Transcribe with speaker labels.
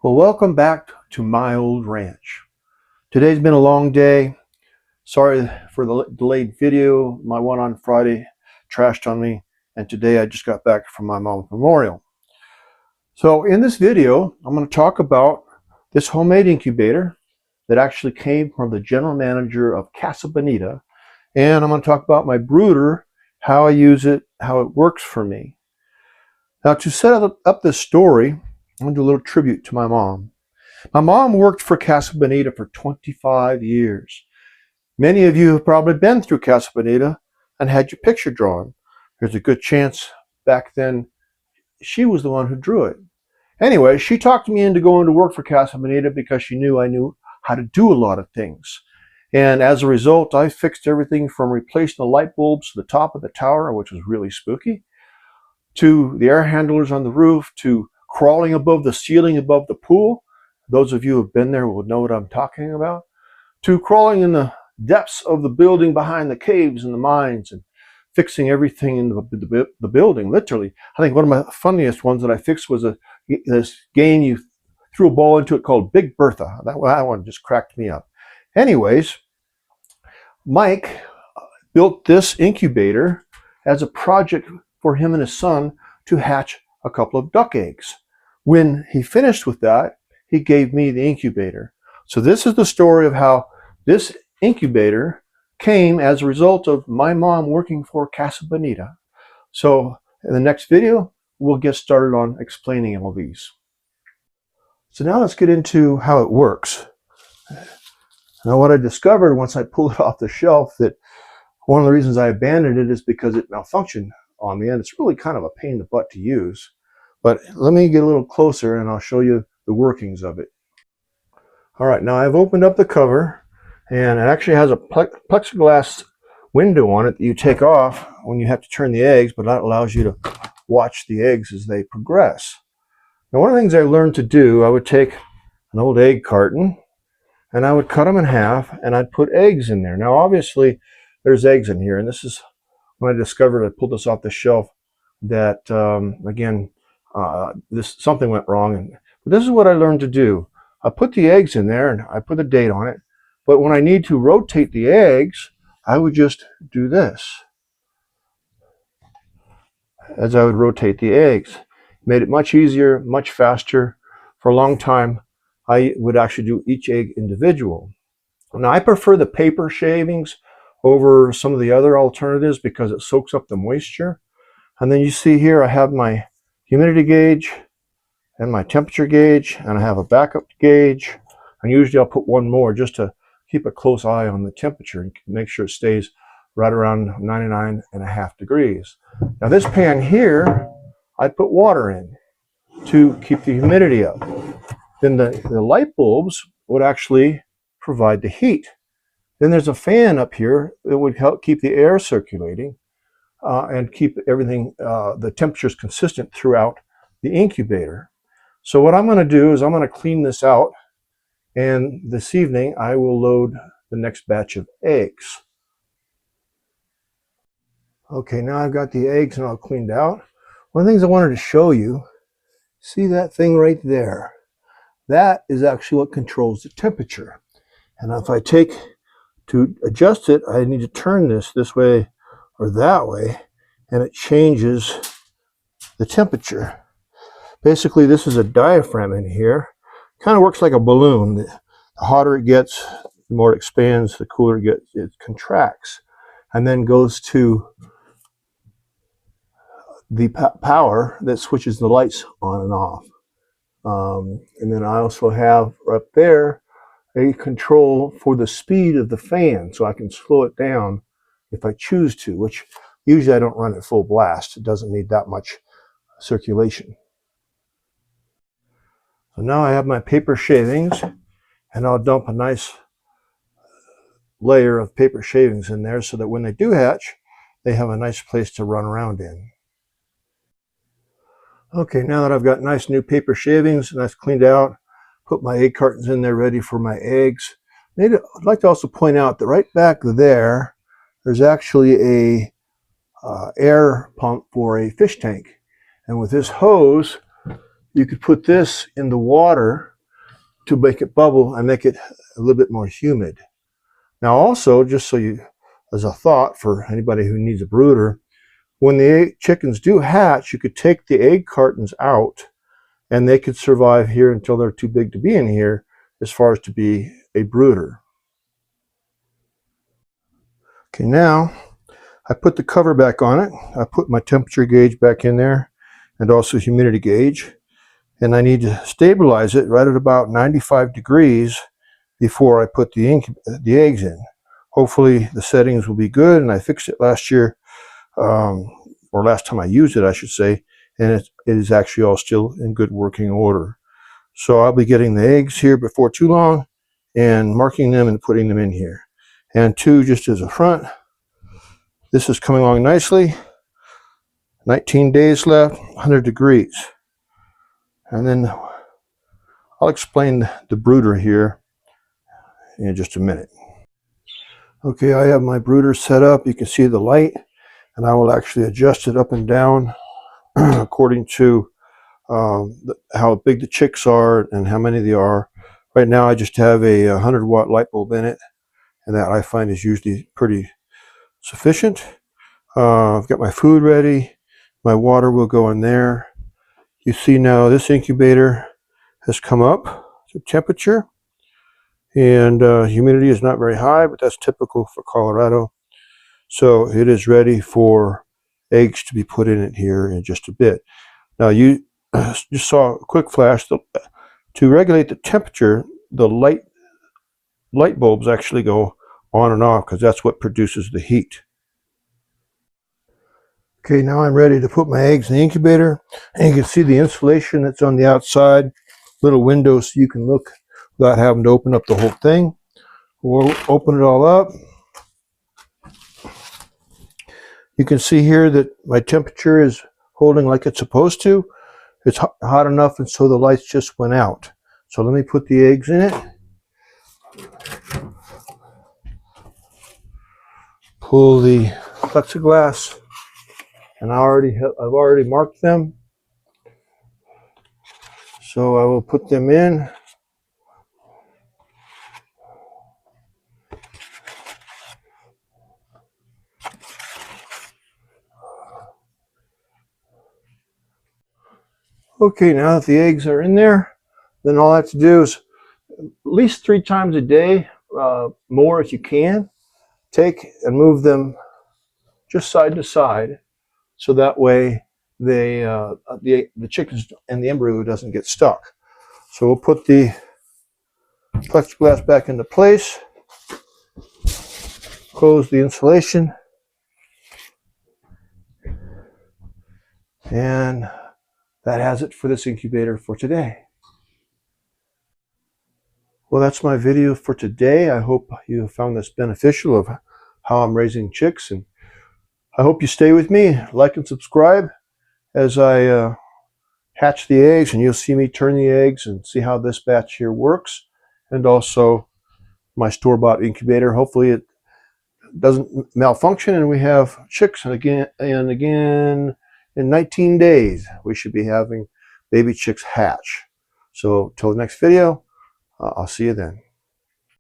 Speaker 1: Well, welcome back to my old ranch. Today's been a long day. Sorry for the delayed video. My one on Friday trashed on me, and today I just got back from my mom's memorial. So in this video, I'm going to talk about this homemade incubator that actually came from the general manager of Casa Bonita, and I'm going to talk about my brooder, how I use it, how it works for me. Now, to set up this story, I'm going to do a little tribute to my mom. My mom worked for Casa Bonita for 25 years. Many of you have probably been through Casa Bonita and had your picture drawn. There's a good chance back then she was the one who drew it. Anyway, she talked me into going to work for Casa Bonita because she knew I knew how to do a lot of things. And as a result, I fixed everything from replacing the light bulbs to the top of the tower, which was really spooky, to the air handlers on the roof, to crawling above the ceiling above the pool. Those of you who have been there will know what I'm talking about. To crawling in the depths of the building behind the caves and the mines and fixing everything in the building, literally. I think one of my funniest ones that I fixed was this game you threw a ball into it called Big Bertha. That one just cracked me up. Anyways, Mike built this incubator as a project for him and his son to hatch a couple of duck eggs. When he finished with that, he gave me the incubator. So this is the story of how this incubator came as a result of my mom working for Casa Bonita. So in the next video, we'll get started on explaining all these. So now let's get into how it works. Now what I discovered once I pulled it off the shelf, that one of the reasons I abandoned it is because it malfunctioned on me, and it's really kind of a pain in the butt to use. But let me get a little closer and I'll show you the workings of it. All right, now I've opened up the cover, and it actually has a plexiglass window on it that you take off when you have to turn the eggs, but that allows you to watch the eggs as they progress. Now, one of the things I learned to do, I would take an old egg carton and I would cut them in half and I'd put eggs in there. Now, obviously, there's eggs in here, and this is when I discovered, I pulled this off the shelf, that something went wrong. But this is what I learned to do. I put the eggs in there and I put a date on it. But when I need to rotate the eggs, I would just do this as I would rotate the eggs. Made it much easier, much faster. For a long time, I would actually do each egg individual. Now, I prefer the paper shavings over some of the other alternatives because it soaks up the moisture. And then you see here I have my humidity gauge and my temperature gauge, and I have a backup gauge. And usually I'll put one more just to keep a close eye on the temperature and make sure it stays right around 99.5 degrees. Now this pan here, I put water in to keep the humidity up. Then the light bulbs would actually provide the heat. Then there's a fan up here that would help keep the air circulating and keep everything, the temperatures consistent throughout the incubator. So what I'm going to do is I'm going to clean this out, and this evening I will load the next batch of eggs. Okay, now I've got the eggs and all cleaned out. One of the things I wanted to show you, see that thing right there? That is actually what controls the temperature. And if I take to adjust it, I need to turn this way or that way, and it changes the temperature. Basically, this is a diaphragm in here. Kind of works like a balloon. The hotter it gets, the more it expands, the cooler it gets, it contracts, and then goes to the power that switches the lights on and off. And then I also have up there a control for the speed of the fan, so I can slow it down if I choose to, which usually I don't run at full blast. It doesn't need that much circulation. So now I have my paper shavings, and I'll dump a nice layer of paper shavings in there so that when they do hatch, they have a nice place to run around in. Okay, now that I've got nice new paper shavings and that's cleaned out, put my egg cartons in there ready for my eggs. I'd like to also point out that right back there's actually a air pump for a fish tank. And with this hose, you could put this in the water to make it bubble and make it a little bit more humid. Now also, just so you, as a thought for anybody who needs a brooder, when the chickens do hatch, you could take the egg cartons out and they could survive here until they're too big to be in here as far as to be a brooder. Okay, now I put the cover back on it. I put my temperature gauge back in there and also humidity gauge. And I need to stabilize it right at about 95 degrees before I put the eggs in. Hopefully the settings will be good, and I fixed it last year, or last time I used it, I should say, and it is actually all still in good working order. So I'll be getting the eggs here before too long and marking them and putting them in here. And two, just as a front, this is coming along nicely. 19 days left, 100 degrees. And then I'll explain the brooder here in just a minute. Okay, I have my brooder set up. You can see the light, and I will actually adjust it up and down according to how big the chicks are and how many there are. Right now I just have a 100-watt light bulb in it, and that I find is usually pretty sufficient. I've got my food ready. My water will go in there. You see now this incubator has come up to temperature, and humidity is not very high, but that's typical for Colorado. So it is ready for eggs to be put in it here in just a bit. Now you just saw a quick flash. To regulate the temperature, the light bulbs actually go on and off because that's what produces the heat. Okay, now I'm ready to put my eggs in the incubator, and you can see the insulation that's on the outside, little windows so you can look without having to open up the whole thing. We'll open it all up. You can see here that my temperature is holding like it's supposed to. It's hot enough, and so the lights just went out. So let me put the eggs in it. Pull the plexiglass, and I've already marked them. So I will put them in. Okay, now that the eggs are in there, then all I have to do is at least 3 times a day, more if you can, take and move them just side to side, so that way the chickens and the embryo doesn't get stuck. So we'll put the plexiglass back into place, close the insulation, and that has it for this incubator for today. Well, that's my video for today. I hope you found this beneficial of how I'm raising chicks, and I hope you stay with me. Like and subscribe as I hatch the eggs, and you'll see me turn the eggs and see how this batch here works, and also my store-bought incubator. Hopefully it doesn't malfunction and we have chicks, and again in 19 days we should be having baby chicks hatch. So till the next video, I'll see you then.